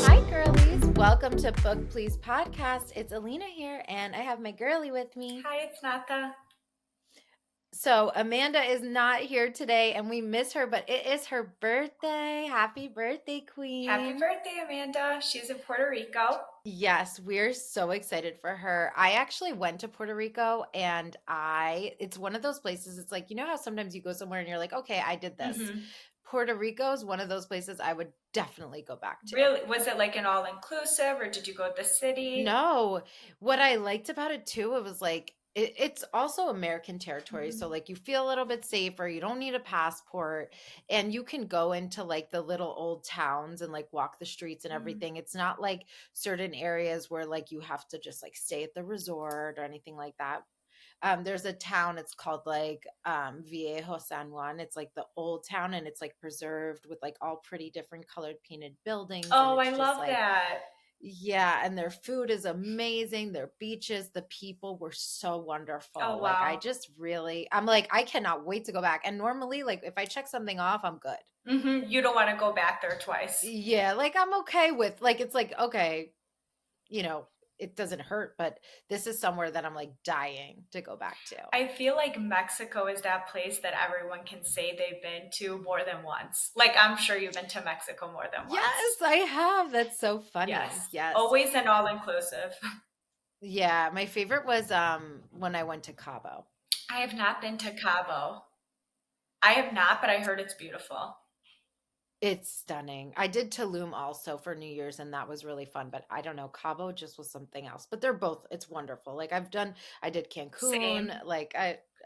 Hi, girlies. Welcome to Book Please Podcast. It's Elina here, and I have my girlie with me. Hi, it's Nata. So, Amanda is not here today, and we miss her, but it is her birthday. Happy birthday, Happy Queen. birthday, Amanda. She's in Puerto Rico. Yes, we're so excited for her. I actually went to Puerto Rico, and it's one of those places, it's like, you know how sometimes you go somewhere and you're like, okay, I did this. Mm-hmm. Puerto Rico is one of those places I would definitely go back to. Really? Was it like an all-inclusive or did you go to the city? No, what I liked about it too, it was like it's also American territory. Mm-hmm. So like you feel a little bit safer. You don't need a passport and you can go into like the little old towns and like walk the streets and everything. It's not like certain areas where like you have to just like stay at the resort or anything like that. There's a town, it's called like Viejo San Juan. It's like the old town and it's like preserved with like all pretty different colored painted buildings and Oh, I it's just love like that. yeah, and their food is amazing. Their beaches, the people were so Oh, wonderful. Like I wow. just really I'm like I cannot wait to go back. And normally like if I check something off, I'm good. Mm-hmm. You don't want to go back there twice. Yeah, like I'm okay with like it's like okay, you know, it doesn't hurt, but this is somewhere that I'm like dying to go back to. I feel like Mexico is that place that everyone can say they've been to more than once. Like, I'm sure you've been to Mexico more than Yes, once. I have. That's so funny. Yes. Yes. Always an all-inclusive. Yeah, my favorite was when I went to Cabo. I have not been to Cabo. I have not, but I heard it's beautiful. It's stunning. I did Tulum also for New Year's and that was really fun, but I don't know, Cabo just was something else. But they're both it's wonderful. Like I did Same. Cancun, like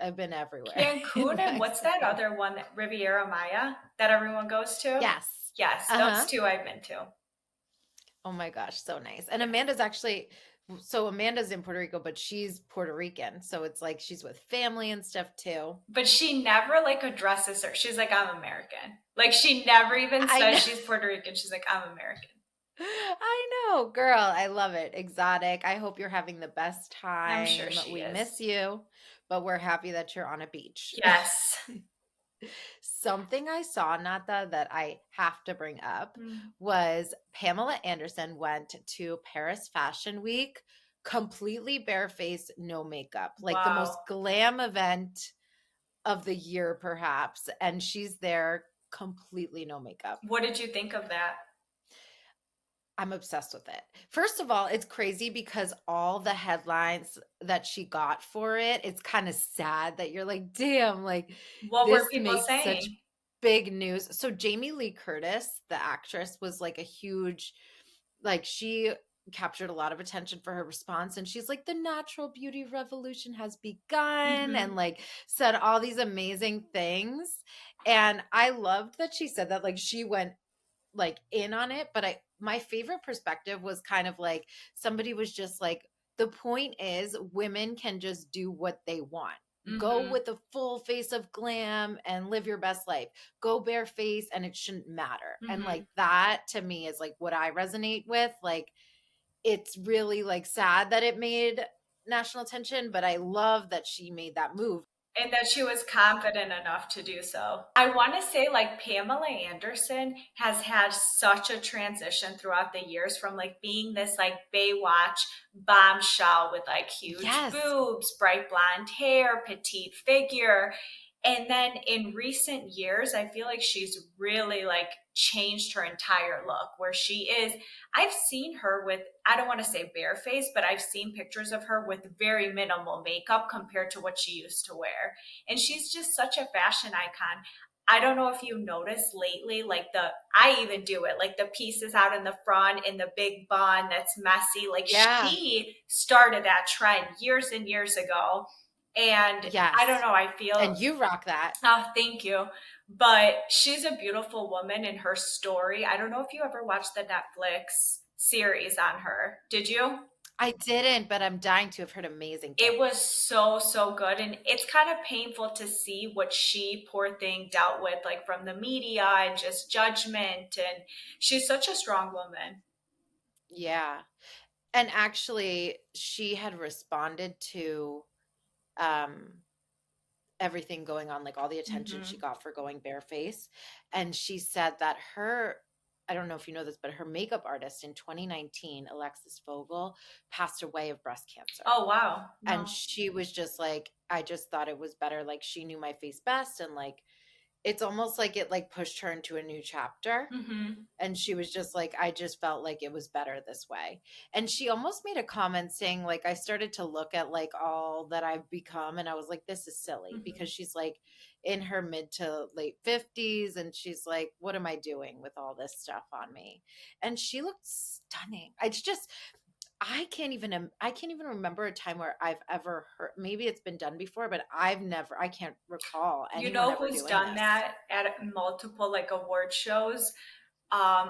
I've been everywhere in Cancun and what's that Mexico. other one, Riviera Maya, that everyone goes to? Yes. Yes, those Uh-huh. two I've been to. Oh my gosh, so nice. And Yes. Amanda's actually so Amanda's in Puerto Rico, but she's Puerto Rican. So it's like she's with family and stuff too. But she never like addresses her. She's like, I'm American. Like she never even I says know. she's Puerto Rican. She's like, I'm American. I know, girl. I love it. Exotic. I hope you're having the best I'm sure time. she We is. miss you, but we're happy that you're on a beach. Yes. Something I saw, Nata, that I have to bring up Mm. was Pamela Anderson went to Paris Fashion Week completely barefaced, no makeup, like the Wow. most glam event of the year, perhaps. And she's there completely no makeup. What did you think of that? I'm obsessed with it. First of all, it's crazy because all the headlines that she got for it, it's kind of sad that you're like, damn, like What were this people makes such saying? big news. So Jamie Lee Curtis, the actress, was like a huge, like she captured a lot of attention for her response and she's like the natural beauty revolution has begun and Hmm. like said all these amazing things. And I loved that she said that like she went like in on it, but I my favorite perspective was kind of like somebody was just like the point is women can just do what they want. Go Hmm. with a full face of glam and live your best life. Go bare face and it shouldn't matter. And Hmm. like that to me is like what I resonate with. Like it's really like sad that it made national attention, but I love that she made that move. And that she was confident enough to do so. I want to say, like, Pamela Anderson has had such a transition throughout the years from like being this like Baywatch bombshell with like huge Yes. boobs, bright blonde hair, petite figure. And then in recent years, I feel like she's really like changed her entire look where she is. I've seen her with, I don't want to say bareface, but I've seen pictures of her with very minimal makeup compared to what she used to wear. And she's just such a fashion icon. I don't know if you noticed lately, like I even do it, like the pieces out in the front in the big bun that's messy. Like Yeah. she started that trend years and years ago. And I don't Yes. know, I feel, And you rock that. oh, thank you. But she's a beautiful woman and her story. I don't know if you ever watched the Netflix series on her. Did you? I didn't, but I'm dying to have heard amazing It was things. so, so good. And it's kind of painful to see what she, poor thing, dealt with, like from the media and just judgment. And she's such a strong woman. Yeah. And actually, she had responded to um everything going on, like all the attention she Mm-hmm. got for going bareface. And she said that I don't know if you know this, but her makeup artist in 2019, Alexis Vogel, passed away of breast cancer. Oh, wow. And No. she was just like, I just thought it was better. Like she knew my face best. And like, it's almost like it like pushed her into a new chapter. Mm-hmm. And she was just like, I just felt like it was better this way. And she almost made a comment saying, like, I started to look at like all that I've become. And I was like, this is silly Mm-hmm. because she's like in her mid to late 50s. And she's like, what am I doing with all this stuff on me? And she looked stunning. I can't even remember a time where I've ever heard, maybe it's been done before, but I can't recall You anyone know ever who's doing done this. that at multiple like award shows?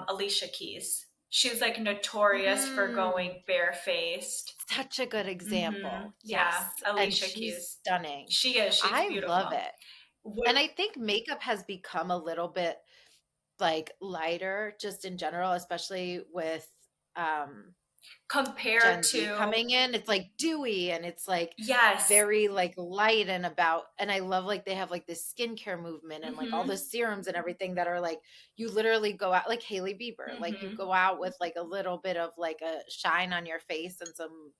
Alicia Keys. She's like notorious for Mm, going barefaced. such a good Mm-hmm. example. Yeah, Yes. And Alicia she's Keys. stunning. She is. She's I love beautiful. it. And Would I think makeup has become a little bit like lighter just in general, especially with um compare Gen Z to, coming in. It's like dewy and it's like yes. very like light and about, and I love like they have like this skincare movement and like all the Mm-hmm. serums and everything that are like you literally go out like Hailey Bieber, like you Mm-hmm. go out with like a little bit of like a shine on your face and some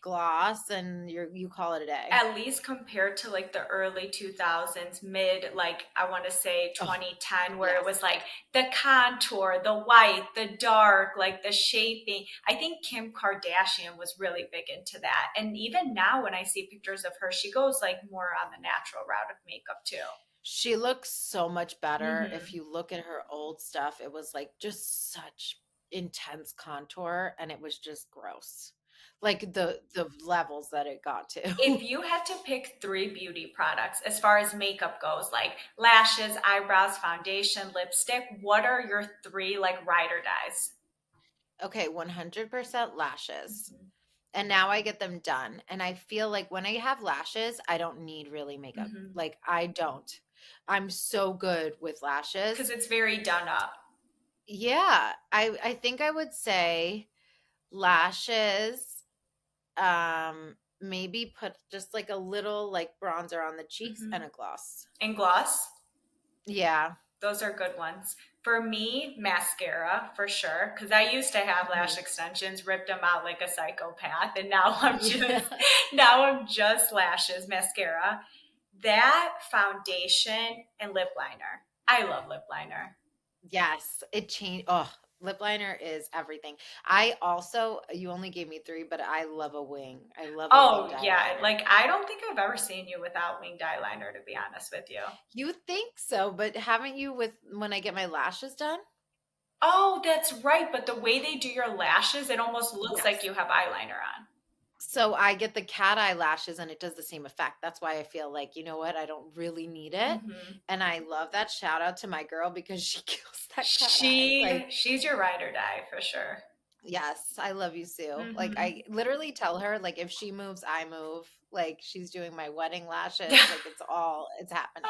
gloss and you call it a day. At least compared to like the early 2000s, mid, like I want to say Oh, 2010, where it yes. was like the contour, the white, the dark, like the shaping. I think Kim Kardashian was really big into that. And even now, when I see pictures of her, she goes like more on the natural route of makeup too. She looks so much better. If Mm-hmm. you look at her old stuff, it was like just such intense contour and it was just gross. Like the levels that it got If to. you had to pick three beauty products as far as makeup goes, like lashes, eyebrows, foundation, lipstick, what are your three like ride or dies? Okay, 100% lashes. Mm-hmm. And now I get them done. And I feel like when I have lashes, I don't need really makeup. Mm-hmm. Like I don't. I'm so good with Because lashes. it's very done up. Yeah, I think I would say lashes. Maybe put just like a little like bronzer on the cheeks Mm-hmm. and a gloss. And gloss, Yeah. those are good ones. For me, mascara for sure. Because I used to have lash Mhm. extensions, ripped them out like a psychopath, and now I'm Yeah. just now I'm just lashes, mascara, that foundation, and lip liner. I love lip liner. Yes, it changed. Oh, lip liner is everything. I also, you only gave me three, but I love a wing. I love a winged Oh yeah, eyeliner. like I don't think I've ever seen you without winged eyeliner, to be honest with you. You think so, but haven't you with when I get my lashes done? Oh, that's right. But the way they do your lashes, it almost looks like Yes. you have eyeliner on. So I get the cat eye lashes and it does the same effect. That's why I feel like, you know what, I don't really need it. Hmm. And I love that. Shout out to my girl because she kills that cat eye. Like, She's your ride or die for sure. yes, I love you, Sue. Like, Hmm. I literally tell her, like, if she moves, I move. Like, she's doing my wedding lashes. Like, it's happening.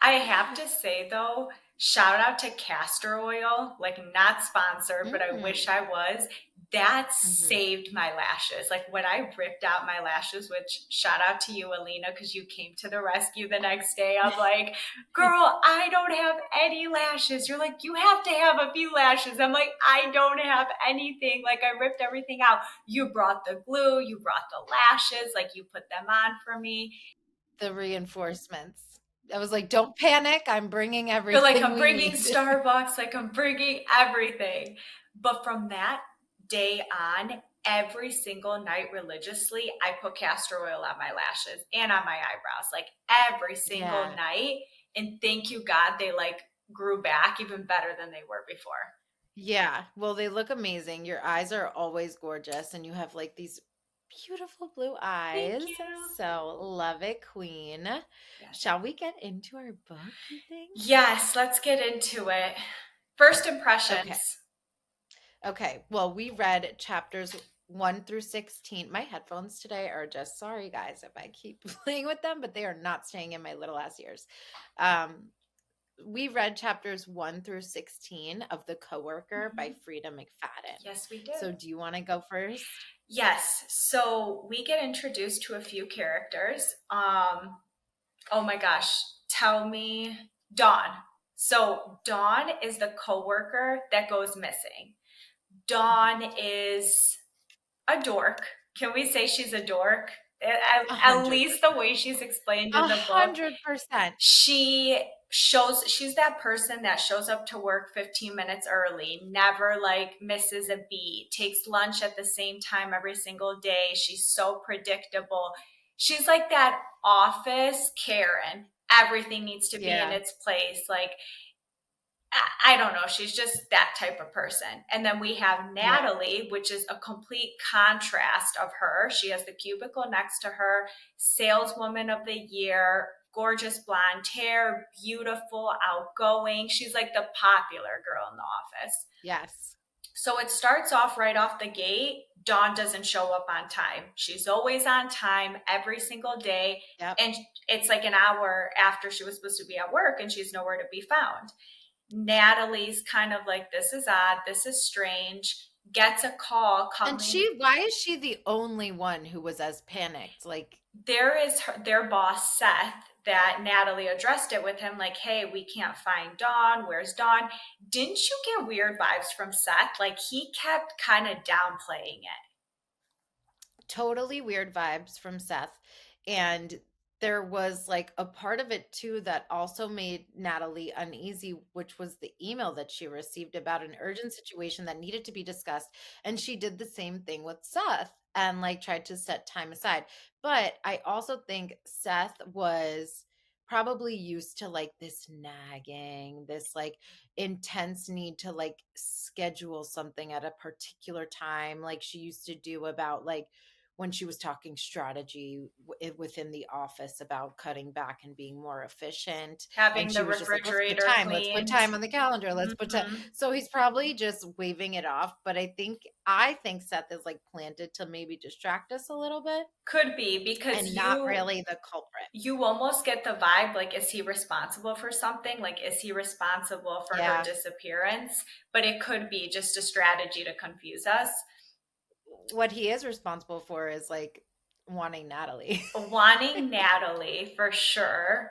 I have to say though, shout out to castor oil, like not sponsored, but I wish Mm. I was. That Hmm. saved my lashes. Like when I ripped out my lashes, which shout out to you, Elina, because you came to the rescue the next day. I'm like, girl, I don't have any lashes. You're like, you have to have a few lashes. I'm like, I don't have anything. Like I ripped everything out. You brought the glue, you brought the lashes, like you put them on for me. The reinforcements. I was like, don't panic. I'm bringing You're like, everything I'm we bringing need. Starbucks, like, I'm bringing everything. But from that day on, every single night religiously, I put castor oil on my lashes and on my eyebrows, like every single Yeah. night. And thank you, God, they like grew back even better than they were before. Yeah. Well, they look amazing. Your eyes are always gorgeous, and you have like these beautiful blue Thank eyes. you. So love it, Queen. Yes. Shall we get into our book, you think? Yes, let's get into it. First Okay. impressions. Okay. Well, we read chapters 1 through 16. My headphones today are just sorry, guys, if I keep playing with them, but they are not staying in my little ass ears. Um, we read chapters 1 through 16 of The Coworker by Mhm. Freida McFadden. Yes, we So, did. do you want to go first? Yes. So we get introduced to a few characters. Oh my gosh. Tell me, Dawn. So Dawn is the coworker that goes missing. Dawn is a dork. Can we say she's a dork? A At hundred least the percent. way she's explained in A the book, 100%. she's that person that shows up to work 15 minutes early, never like misses a beat, takes lunch at the same time every single day. She's so predictable. She's like that office Karen. Everything needs to be in Yeah. its place. Like, I don't know. She's just that type of person. And then we have Yeah. Natalie, which is a complete contrast of her. She has the cubicle next to her, saleswoman of the year, gorgeous blonde hair, beautiful, outgoing. She's like the popular girl in the office. Yes. So it starts off right off the gate. Dawn doesn't show up on time. She's always on time every single day. Yep. And it's like an hour after she was supposed to be at work and she's nowhere to be found. Natalie's kind of like, this is odd, this is strange, gets a call And coming. she why is she the only one who was as panicked? Like, There is their boss, Seth, that Natalie addressed it with him, like, hey, we can't find Dawn. Where's Dawn? Didn't you get weird vibes from Seth? Like, he kept kind of downplaying it. totally weird vibes from Seth. And there was like a part of it too that also made Natalie uneasy, which was the email that she received about an urgent situation that needed to be discussed. And she did the same thing with Seth and like tried to set time aside. But I also think Seth was probably used to like this nagging, this like intense need to like schedule something at a particular time, like she used to do about like when she was talking strategy within the office about cutting back and being more efficient. And Having she the was just like, refrigerator let's put cleaned. time on the calendar, let's put time. Mm-hmm. So he's probably just waving it off. But I think Seth is like planted to maybe distract us a little bit Could be because and not really the culprit. you almost get the vibe like, is he responsible for something? Like, is he responsible for her Yeah. disappearance? But it could be just a strategy to confuse us. What he is responsible for is like wanting Natalie. Wanting Natalie for sure.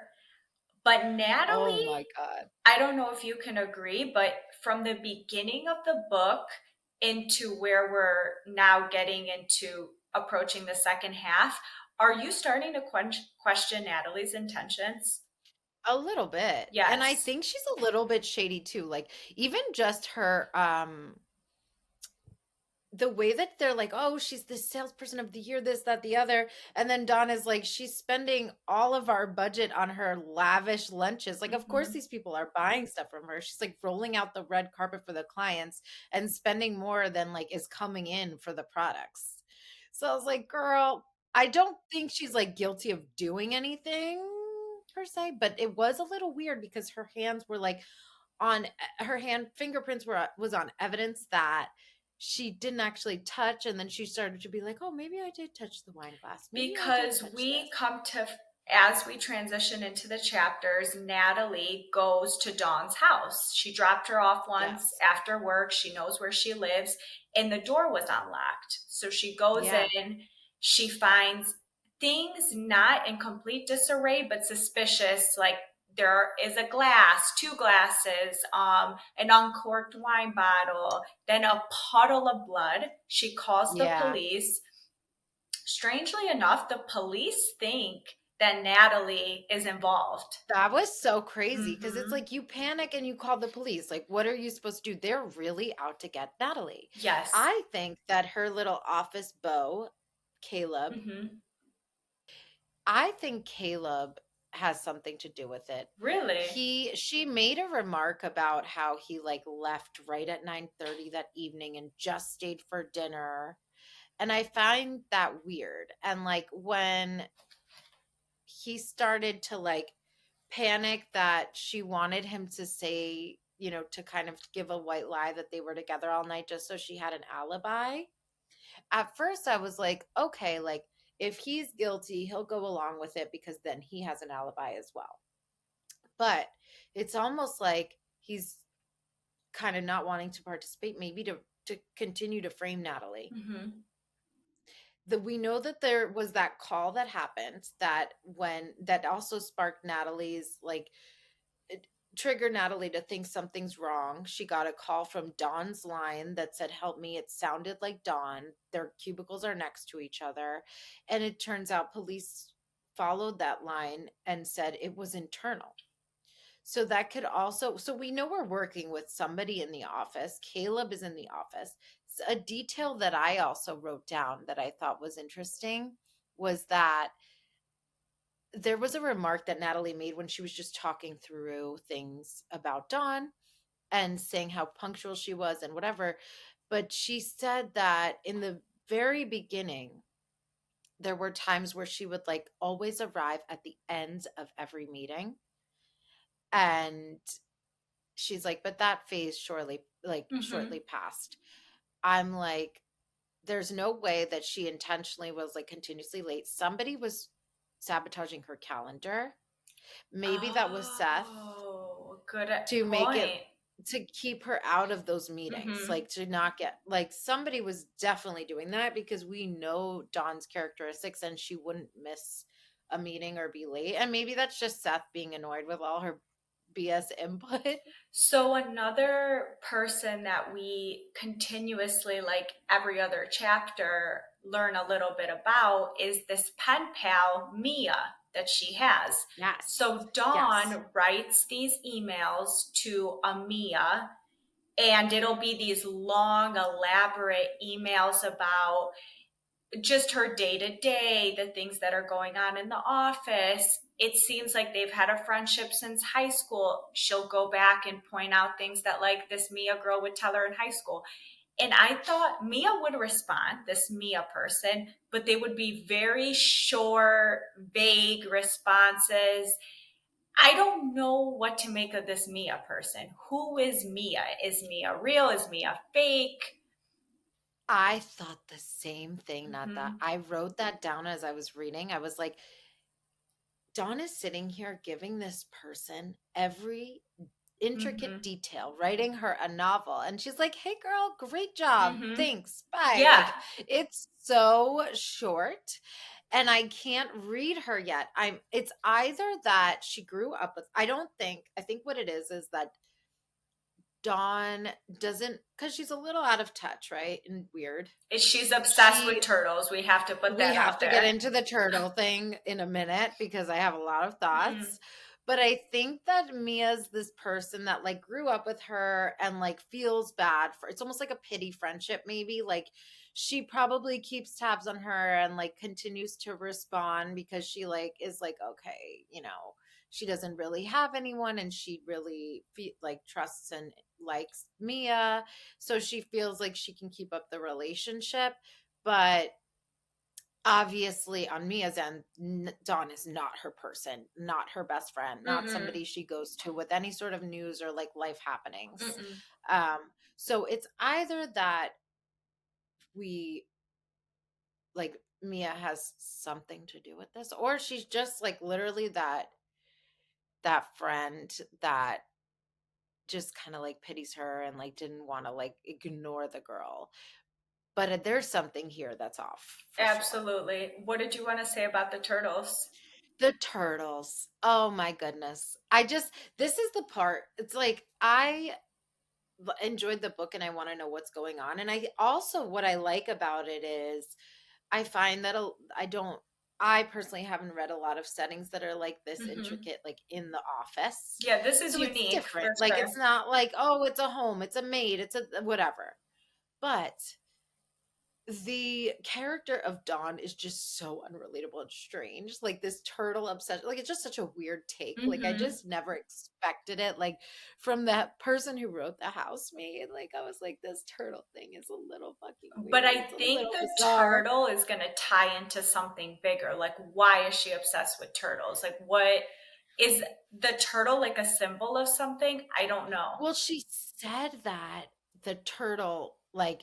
But Oh Natalie, my God. I don't know if you can agree, but from the beginning of the book into where we're now getting into approaching the second half, are you starting to question Natalie's intentions? A little bit. And I Yes. think she's a little bit shady too. Like even just her the way that they're like, oh, she's the salesperson of the year, this, that, the other. And then Dawn is like, she's spending all of our budget on her lavish lunches. Like, of course, Mm-hmm. these people are buying stuff from her. She's like rolling out the red carpet for the clients and spending more than like is coming in for the products. So I was like, girl, I don't think she's like guilty of doing anything per se, but it was a little weird because her hands were like on her hand fingerprints were was on evidence that she didn't actually touch, and then she started to be like, oh, maybe I did touch the wine glass, maybe I did Because touch we this. come to, as we transition into the chapters, Natalie goes to Dawn's house. She dropped her off once Yes. after work. She knows where she lives, and the door was unlocked. So she goes Yeah. in, she finds things not in complete disarray, but suspicious. Like, there is a glass, two glasses, an uncorked wine bottle, then a puddle of blood. She calls the Yeah, police. Strangely enough, the police think that Natalie is involved. that was so crazy because it's Mm-hmm. like you panic and you call the police. Like, what are you supposed to do? They're really out to get Natalie. Yes. I think that her little office beau, Caleb, Mm-hmm. I think Caleb has something to do with it. Really? She made a remark about how he like left right at 9:30 that evening and just stayed for dinner. And I find that weird. And like when he started to like panic that she wanted him to say, to kind of give a white lie that they were together all night just so she had an alibi. At first I was like, okay, like if he's guilty, he'll go along with it because then he has an alibi as well. But it's almost like he's kind of not wanting to participate, maybe to continue to frame Natalie. Mm-hmm. we know that there was that call that happened, that when that also sparked Natalie's like it triggered Natalie to think something's wrong. She got a call from Dawn's line that said, "Help me." It sounded like Dawn. Their cubicles are next to each other. And it turns out police followed that line and said it was internal. So that could also, so we know we're working with somebody in the office. Caleb is in the office. A detail that I also wrote down that I thought was interesting was that there was a remark that Natalie made when she was just talking through things about Dawn and saying how punctual she was and whatever. But she said that in the very beginning, there were times where she would like always arrive at the end of every meeting. And she's like, but that phase Mm-hmm. shortly passed. I'm like, there's no way that she intentionally was like continuously late. Somebody was sabotaging her calendar. Maybe that was Seth Oh, good to make it, point. to keep her out of those meetings, Mm-hmm. like to not get, like somebody was definitely doing that because we know Dawn's characteristics and she wouldn't miss a meeting or be late. And maybe that's just Seth being annoyed with all her BS input. So another person that we continuously, like every other chapter, learn a little bit about is this pen pal, Mia, that she has. Yes. So Yes. Dawn writes these emails to Mia, and it'll be these long, elaborate emails about just her day to day, the things that are going on in the office. It seems like they've had a friendship since high school. She'll go back and point out things that, like, this Mia girl would tell her in high school. And I thought Mia would respond, this Mia person, but they would be very short, vague responses. I don't know what to make of this Mia person. Who is Mia? Is Mia real? Is Mia fake? I thought the same thing, not that. Mm-hmm. I wrote that down as I was reading. I was like, Dawn is sitting here giving this person every intricate Mm-hmm. detail, writing her a novel. And she's like, hey, girl, great job. Mm-hmm. Thanks. Bye. Yeah. Like, it's so short. And I can't read her yet. It's either that she grew up with, I think what it is that Dawn doesn't, because she's a little out of touch, right? And weird. She's obsessed with She turtles. We have to put We that have out to get there. into the turtle thing in a minute because I have a lot of Mm-hmm. thoughts. But I think that Mia's this person that like grew up with her and like feels bad for, it's almost like a pity friendship, maybe. Like she probably keeps tabs on her and like continues to respond because she like is like, okay, she doesn't really have anyone and she really like trusts and likes Mia. So she feels like she can keep up the relationship. But obviously on Mia's end, Dawn is not her person, not her best friend, not Mm-mm. somebody she goes to with any sort of news or like life happenings. Mm-mm. um so it's either that we like Mia has something to do with this, or she's just like literally that friend that just kind of like pities her and like didn't want to like ignore the girl. But there's something here that's off for sure. Absolutely. What did you want to say about the turtles? The turtles. Oh my goodness. This is the part. It's like enjoyed the book and I want to know what's going on. And I also, what I like about it is I find that I personally haven't read a lot of settings that are like this Mm-hmm. intricate, like in the office. Yeah, this is So it's unique different. for Like sure. it's not like, oh, it's a home, it's a maid, it's a whatever. But the character of Dawn is just so unrelatable and strange. Like this turtle obsession, like it's just such a weird take. Like I Mm-hmm. just never expected it. Like from that person who wrote the housemaid, like I was like, this turtle thing is a little fucking But weird. I It's a think little the bizarre. turtle is going to tie into something bigger. Like, why is she obsessed with turtles? Like, what is the turtle like a symbol of something? I don't know. Well, she said that the turtle, like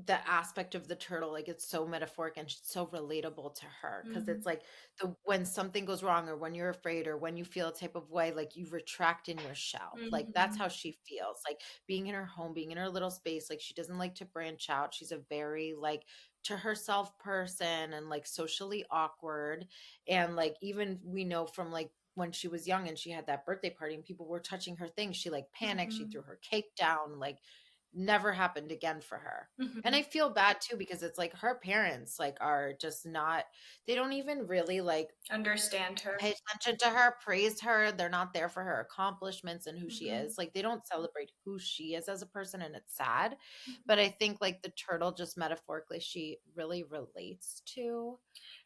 the aspect of the turtle, like it's so metaphoric and so relatable to her because Mm-hmm. it's like the when something goes wrong or when you're afraid or when you feel a type of way, like you retract in your shell. Like that's Mm-hmm. how she feels, like being in her home, being in her little space. Like she doesn't like to branch out. She's a very like to herself person and like socially awkward. And like even we know from like when she was young and she had that birthday party and people were touching her things, she like panicked, she Mhm. threw her cake down, like never happened again for her. And I Mhm. feel bad too because it's like her parents like are just not, they don't even really like Understand her. pay attention to her, praise her. They're not there for her accomplishments and who she Mhm. is. Like they don't celebrate who she is as a person, and it's sad. But I think like the turtle just metaphorically she really relates to.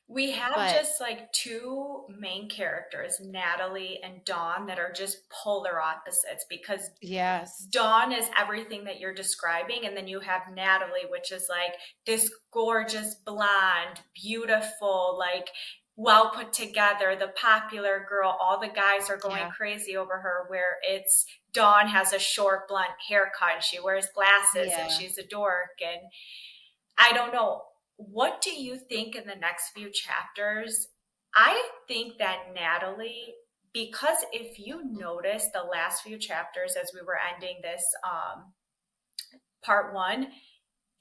We have But just like two main characters, Natalie and Dawn, that are just polar opposites because yes. Dawn is everything that you're describing. And then you have Natalie, which is like this gorgeous blonde, beautiful, like well put together, the popular girl. All the guys are going Yeah. crazy over her, where it's Dawn has a short, blunt haircut and she wears glasses and Yeah. she's a dork. And I don't know. What do you think in the next few chapters? I think that Natalie, because if you notice the last few chapters as we were ending this part one,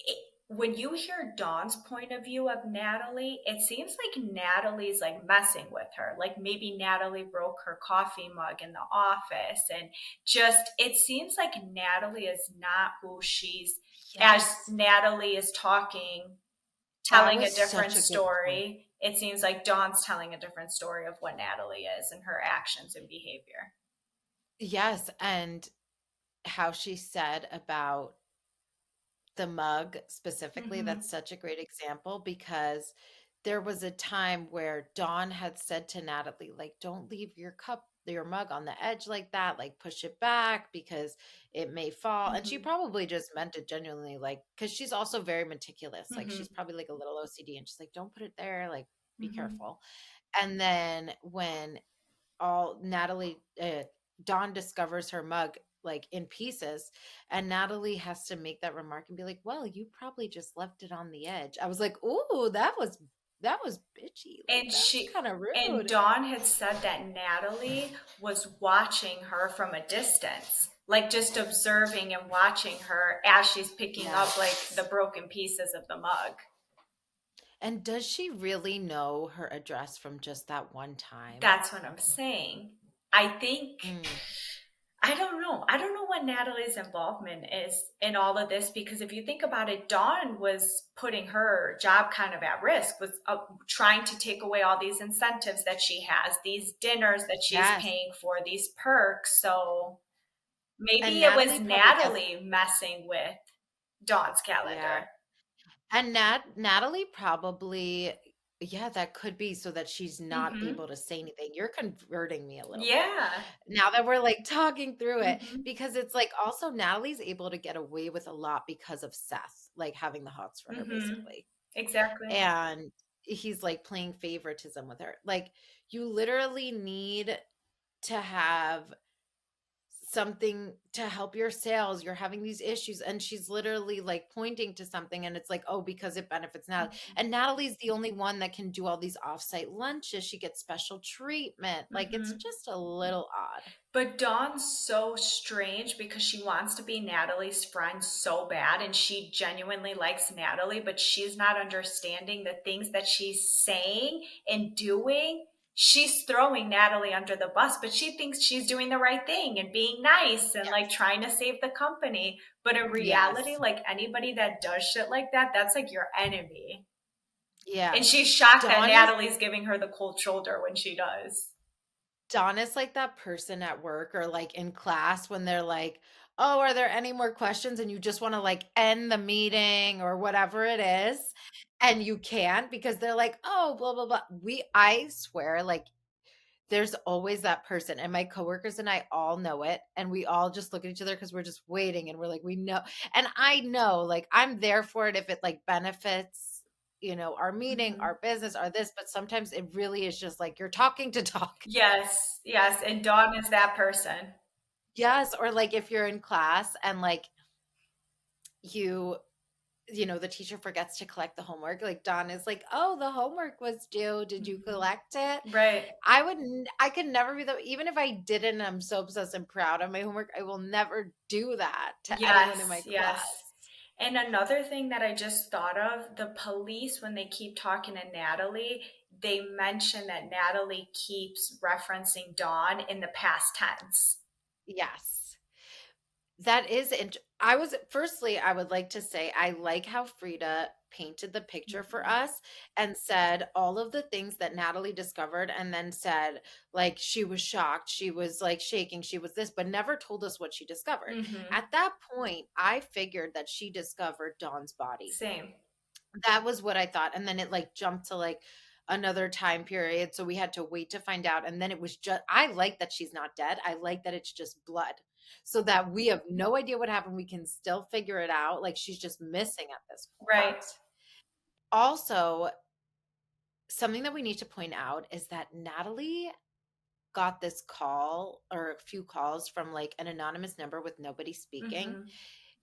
it, when you hear Dawn's point of view of Natalie, it seems like Natalie's like messing with her. Like maybe Natalie broke her coffee mug in the office, and just it seems like Natalie is not who she's, as Yes. Natalie is talking, That telling was a different such a good point. story. It seems like Dawn's telling a different story of what Natalie is and her actions and behavior. Yes. And how she said about the mug specifically, Mm-hmm. that's such a great example because there was a time where Dawn had said to Natalie, like, don't leave your cup, your mug on the edge like that, like, push it back because it may fall. And she Mm-hmm. probably just meant it genuinely, like, because she's also very meticulous. Like, she's Mm-hmm. probably like a little OCD and she's like, don't put it there, like, be Mm-hmm. careful. And then when all Natalie Dawn discovers her mug like in pieces and Natalie has to make that remark and be like, "Well, you probably just left it on the edge." I was like, "Ooh, that was bitchy. Like And that's she kind of and rude." Dawn had said that Natalie was watching her from a distance, like just observing and watching her as she's picking up like the Yes. broken pieces of the mug. And does she really know her address from just that one time? That's what I'm saying. I think Mm, I don't know. I don't know what Natalie's involvement is in all of this because if you think about it, Dawn was putting her job kind of at risk, was trying to take away all these incentives that she has, these dinners that she's yes. paying for, these perks. So And maybe it was Natalie probably Natalie messing with Dawn's yeah. calendar. And Natalie probably, yeah, that could be so that she's not Mm-hmm. able to say anything. You're converting me a little bit Yeah. now that we're like talking through it Mm-hmm. because it's like also Natalie's able to get away with a lot because of Seth, like having the hots for her Mm-hmm. basically. Exactly. And he's like playing favoritism with her. Like you literally need to have something to help your sales, you're having these issues, and she's literally like pointing to something and it's like, oh, because it benefits Natalie. Mm-hmm. And Natalie's the only one that can do all these offsite lunches, she gets special treatment, like it's Mm-hmm. just a little odd. But Dawn's so strange because she wants to be Natalie's friend so bad and she genuinely likes Natalie, but she's not understanding the things that she's saying and doing. She's throwing Natalie under the bus, but she thinks she's doing the right thing and being nice and like Yes. trying to save the company. But in reality, Yes. like anybody that does shit like that, that's like your enemy. Yeah. And she's shocked that Dawn is Natalie's giving her the cold shoulder when she does. Dawn is like that person at work or like in class when they're like, "Oh, are there any more questions?" and you just want to like end the meeting or whatever it is, and you can't because they're like, "Oh, blah blah blah." I swear like there's always that person and my coworkers and I all know it and we all just look at each other because we're just waiting and we're like, we know. And I know like I'm there for it if it like benefits, our meeting, Mhm. our business, our this, but sometimes it really is just like you're talking to talk. Yes, yes, and Dawn is that person. Yes, or like if you're in class and like you the teacher forgets to collect the homework, like Dawn is like, "Oh, the homework was due. Did you Mhm. collect it?" Right. I could never be the even if I didn't, I'm so obsessed and proud of my homework, I will never do that to anyone in Yes, my yes. class. And another thing that I just thought of, the police, when they keep talking to Natalie, they mention that Natalie keeps referencing Dawn in the past tense. Yes. That is I was firstly, I would like to say I like how Frida painted the picture for Mhm. us and said all of the things that Natalie discovered and then said like she was shocked, she was like shaking, she was this, but never told us what she discovered. Mhm. At that point, I figured that she discovered Dawn's body. Same. That was what I thought. And then it like jumped to like another time period. So we had to wait to find out. And then it was just, I like that she's not dead. I like that it's just blood so that we have no idea what happened. We can still figure it out. Like she's just missing at this Right. point. Also, something that we need to point out is that Natalie got this call or a few calls from like an anonymous number with nobody speaking. Mhm.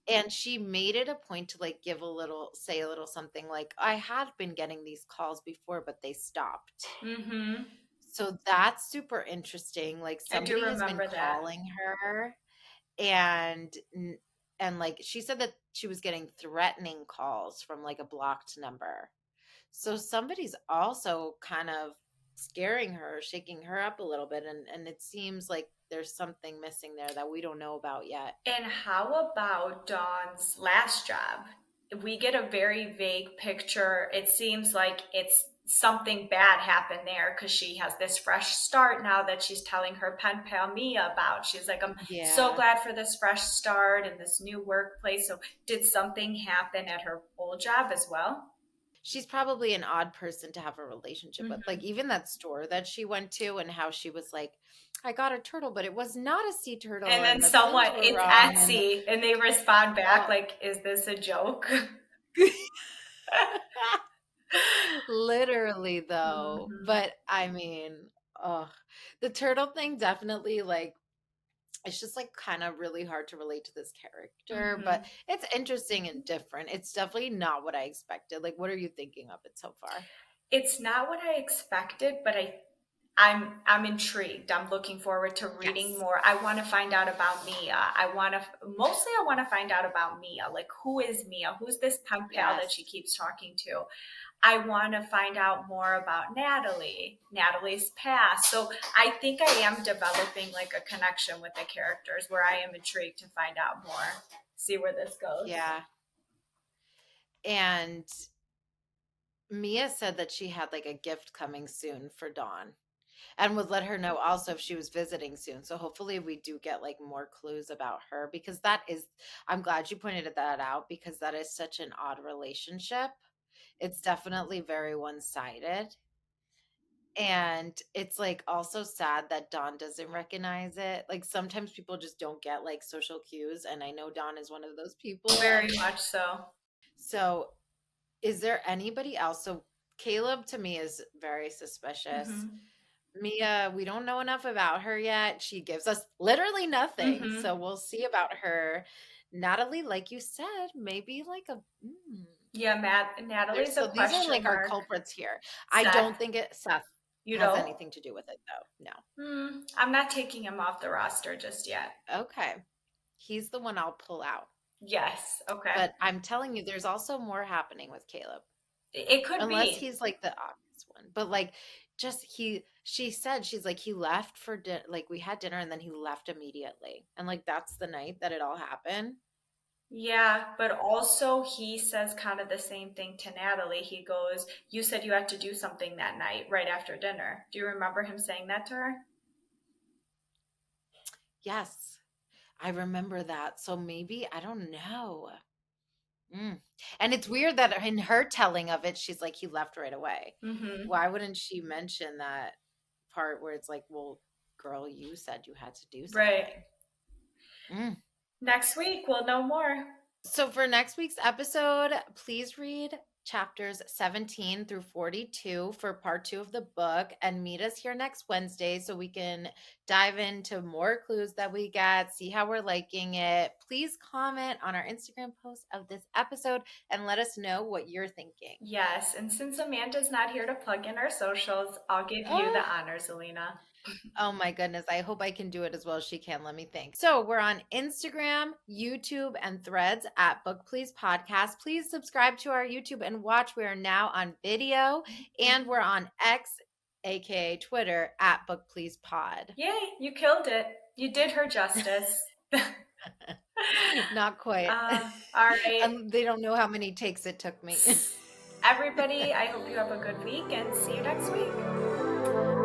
And she made it a point to like give a little, say a little something like, I had been getting these calls before, but they stopped. Mhm. So that's super interesting. Like I do somebody has been remember that. calling her and and like she said that she was getting threatening calls from like a blocked number. So somebody's also kind of scaring her, shaking her up a little bit and it seems like there's something missing there that we don't know about yet. And how about Dawn's last job? We get a very vague picture. It seems like it's something bad happened there because she has this fresh start now that she's telling her pen pal Mia about. She's like, I'm so Yeah. glad for this fresh start and this new workplace. So, did something happen at her old job as well? She's probably an odd person to have a relationship with. Like Hmm. even that store that she went to and how she was like, I got a turtle, but it was not a sea turtle And then and the someone, fins were it's wrong and Etsy, and they respond back oh. like, is this a joke? Literally though. Hmm. But I mean, oh, the turtle thing definitely like it's just like kind of really hard to relate to this character, but Hmm. it's interesting and different. It's definitely not what I expected. Like, what are you thinking of it so far? It's not what I expected, but I'm intrigued. I'm looking forward to reading Yes. more. I want to find out about Mia. I want to find out about Mia. Like, who is Mia? Who's this pen pal that Yes. she keeps talking to? I want to find out more about Natalie, Natalie's past. So I think I am developing like a connection with the characters where I am intrigued to find out more, see where this goes. Yeah. And Mia said that she had like a gift coming soon for Dawn and would let her know also if she was visiting soon. So hopefully we do get like more clues about her because that is, I'm glad you pointed that out because that is such an odd relationship. It's definitely very one sided. And it's like also sad that Dawn doesn't recognize it. Like sometimes people just don't get like social cues. And I know Dawn is one of those people. Very much so. So is there anybody else? So Caleb to me is very suspicious. Hmm. Mia, we don't know enough about her yet. She gives us literally nothing. So Hmm. we'll see about her. Natalie, like you said, maybe like a Yeah, there's Natalie's a so these are like question our mark. culprits here. I Seth, don't think it Seth you has don't? anything to do with it though. I'm not taking him off the roster just yet. No. Okay. He's the one I'll pull out. Yes. Okay. But I'm telling you, there's also more happening with Caleb. It could Unless be. he's like the obvious one. But like just she said she's like he left for like we had dinner and then he left immediately. And like that's the night that it all happened. Yeah, but also he says kind of the same thing to Natalie. He goes, you said you had to do something that night right after dinner. Do you remember him saying that to her? Yes. I remember that. So maybe I don't know. Mm. And it's weird that in her telling of it, she's like, he left right away. Mm-hmm. Why wouldn't she mention that part where it's like, well, girl, you said you had to do Right. something? Mm. Next week, we'll know more. So for next week's episode, please read chapters 17 through 42 for part two of the book and meet us here next Wednesday so we can dive into more clues that we get, see how we're liking it. Please comment on our Instagram post of this episode and let us know what you're thinking. Yes, and since Amanda's not here to plug in our socials, I'll give you Oh, the honors, Elina. Oh my goodness. I hope I can do it as well as she can. Let me think. So we're on Instagram, YouTube, and Threads at Book Please Podcast. Please subscribe to our YouTube and watch. We are now on video, and we're on X, aka Twitter, at Book Please Pod. Yay, you killed it. You did her justice. Not quite. All right. They don't know how many takes it took me. Everybody, I hope you have a good week and see you next week.